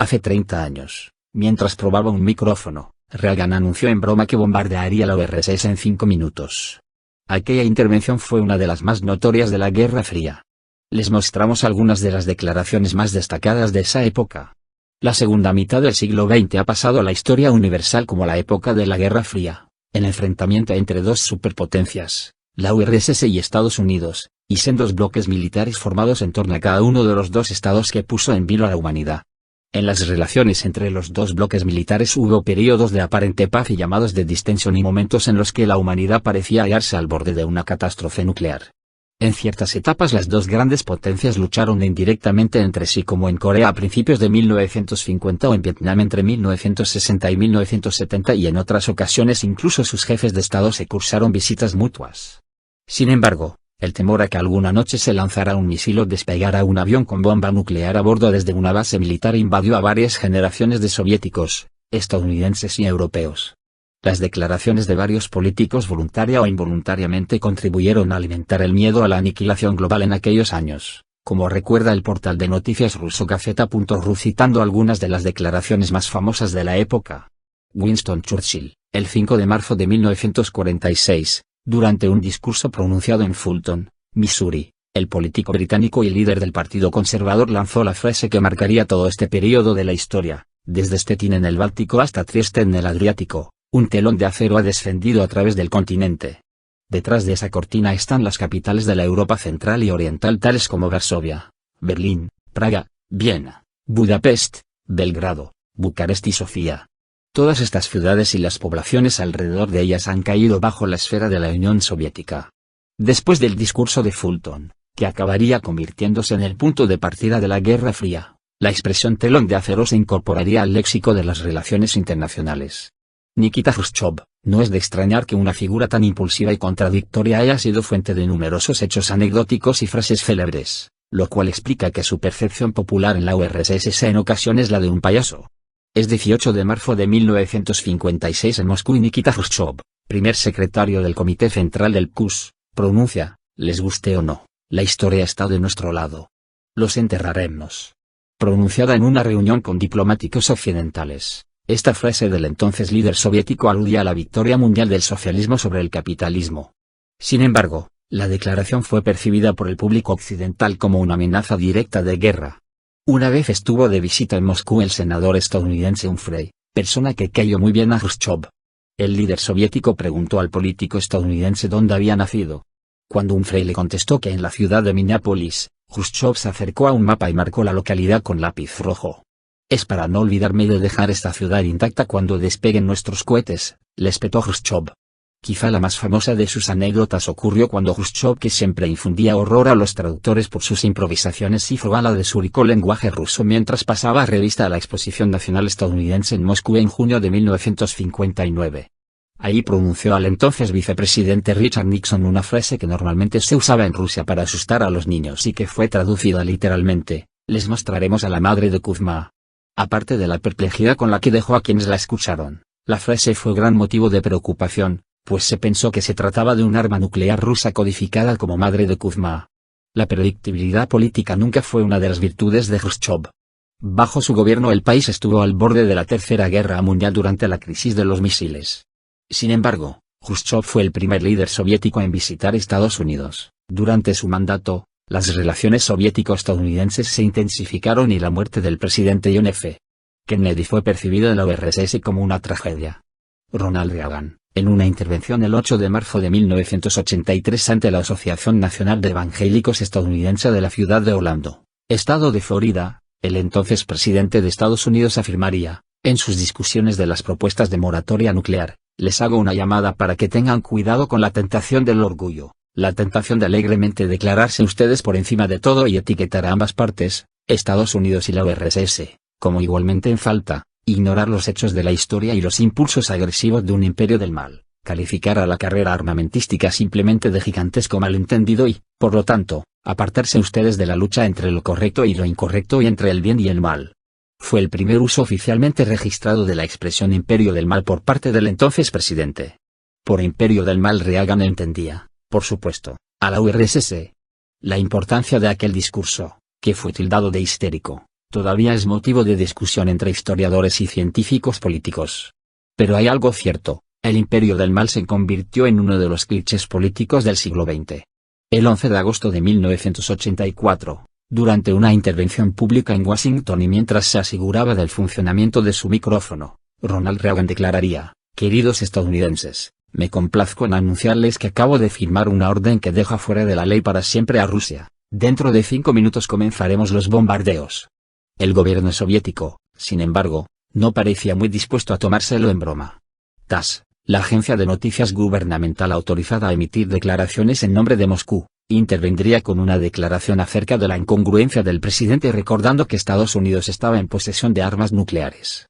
Hace 30 años, mientras probaba un micrófono, Reagan anunció en broma que bombardearía la URSS en 5 minutos. Aquella intervención fue una de las más notorias de la Guerra Fría. Les mostramos algunas de las declaraciones más destacadas de esa época. La segunda mitad del siglo XX ha pasado a la historia universal como la época de la Guerra Fría, el enfrentamiento entre dos superpotencias, la URSS y Estados Unidos, y sendos bloques militares formados en torno a cada uno de los dos estados que puso en vilo a la humanidad. En las relaciones entre los dos bloques militares hubo períodos de aparente paz y llamados de distensión y momentos en los que la humanidad parecía hallarse al borde de una catástrofe nuclear. En ciertas etapas las dos grandes potencias lucharon indirectamente entre sí, como en Corea a principios de 1950 o en Vietnam entre 1960 y 1970, y en otras ocasiones incluso sus jefes de Estado se cursaron visitas mutuas. Sin embargo, el temor a que alguna noche se lanzara un misil o despegara un avión con bomba nuclear a bordo desde una base militar invadió a varias generaciones de soviéticos, estadounidenses y europeos. Las declaraciones de varios políticos voluntaria o involuntariamente contribuyeron a alimentar el miedo a la aniquilación global en aquellos años, como recuerda el portal de noticias ruso Gazeta.ru citando algunas de las declaraciones más famosas de la época. Winston Churchill, el 5 de marzo de 1946, durante un discurso pronunciado en Fulton, Missouri, el político británico y líder del Partido Conservador lanzó la frase que marcaría todo este periodo de la historia: desde Stettin en el Báltico hasta Trieste en el Adriático, un telón de acero ha descendido a través del continente. Detrás de esa cortina están las capitales de la Europa central y oriental tales como Varsovia, Berlín, Praga, Viena, Budapest, Belgrado, Bucarest y Sofía. Todas estas ciudades y las poblaciones alrededor de ellas han caído bajo la esfera de la Unión Soviética. Después del discurso de Fulton, que acabaría convirtiéndose en el punto de partida de la Guerra Fría, la expresión telón de acero se incorporaría al léxico de las relaciones internacionales. Nikita Jrushchov, no es de extrañar que una figura tan impulsiva y contradictoria haya sido fuente de numerosos hechos anecdóticos y frases célebres, lo cual explica que su percepción popular en la URSS sea en ocasiones la de un payaso. Es 18 de marzo de 1956 en Moscú y Nikita Jrushchov, primer secretario del Comité Central del PKUS, pronuncia: les guste o no, la historia está de nuestro lado. Los enterraremos. Pronunciada en una reunión con diplomáticos occidentales, esta frase del entonces líder soviético aludía a la victoria mundial del socialismo sobre el capitalismo. Sin embargo, la declaración fue percibida por el público occidental como una amenaza directa de guerra. Una vez estuvo de visita en Moscú el senador estadounidense Humphrey, persona que cayó muy bien a Jrushchov. El líder soviético preguntó al político estadounidense dónde había nacido. Cuando Humphrey le contestó que en la ciudad de Minneapolis, Jrushchov se acercó a un mapa y marcó la localidad con lápiz rojo. Es para no olvidarme de dejar esta ciudad intacta cuando despeguen nuestros cohetes, le espetó Jrushchov. Quizá la más famosa de sus anécdotas ocurrió cuando Jrushchov, que siempre infundía horror a los traductores por sus improvisaciones, hizo gala de su rico lenguaje ruso mientras pasaba revista a la Exposición Nacional Estadounidense en Moscú en junio de 1959. Ahí pronunció al entonces vicepresidente Richard Nixon una frase que normalmente se usaba en Rusia para asustar a los niños y que fue traducida literalmente: les mostraremos a la madre de Kuzma. Aparte de la perplejidad con la que dejó a quienes la escucharon, la frase fue gran motivo de preocupación, pues se pensó que se trataba de un arma nuclear rusa codificada como madre de Kuzma. La predictibilidad política nunca fue una de las virtudes de Jrushchov. Bajo su gobierno el país estuvo al borde de la Tercera Guerra Mundial durante la crisis de los misiles. Sin embargo, Jrushchov fue el primer líder soviético en visitar Estados Unidos. Durante su mandato, las relaciones soviético-estadounidenses se intensificaron y la muerte del presidente John F. Kennedy fue percibida en la URSS como una tragedia. Ronald Reagan, en una intervención el 8 de marzo de 1983 ante la Asociación Nacional de Evangélicos Estadounidense de la ciudad de Orlando, estado de Florida, el entonces presidente de Estados Unidos afirmaría, en sus discusiones de las propuestas de moratoria nuclear: les hago una llamada para que tengan cuidado con la tentación del orgullo, la tentación de alegremente declararse ustedes por encima de todo y etiquetar a ambas partes, Estados Unidos y la URSS, como igualmente en falta, ignorar los hechos de la historia y los impulsos agresivos de un imperio del mal, calificar a la carrera armamentística simplemente de gigantesco malentendido y, por lo tanto, apartarse ustedes de la lucha entre lo correcto y lo incorrecto y entre el bien y el mal. Fue el primer uso oficialmente registrado de la expresión imperio del mal por parte del entonces presidente. Por imperio del mal Reagan entendía, por supuesto, a la URSS. La importancia de aquel discurso, que fue tildado de histérico, Todavía es motivo de discusión entre historiadores y científicos políticos. Pero hay algo cierto, el imperio del mal se convirtió en uno de los clichés políticos del siglo XX. El 11 de agosto de 1984, durante una intervención pública en Washington y mientras se aseguraba del funcionamiento de su micrófono, Ronald Reagan declararía: «Queridos estadounidenses, me complazco en anunciarles que acabo de firmar una orden que deja fuera de la ley para siempre a Rusia. Dentro de 5 minutos comenzaremos los bombardeos». El gobierno soviético, sin embargo, no parecía muy dispuesto a tomárselo en broma. TASS, la agencia de noticias gubernamental autorizada a emitir declaraciones en nombre de Moscú, intervendría con una declaración acerca de la incongruencia del presidente recordando que Estados Unidos estaba en posesión de armas nucleares.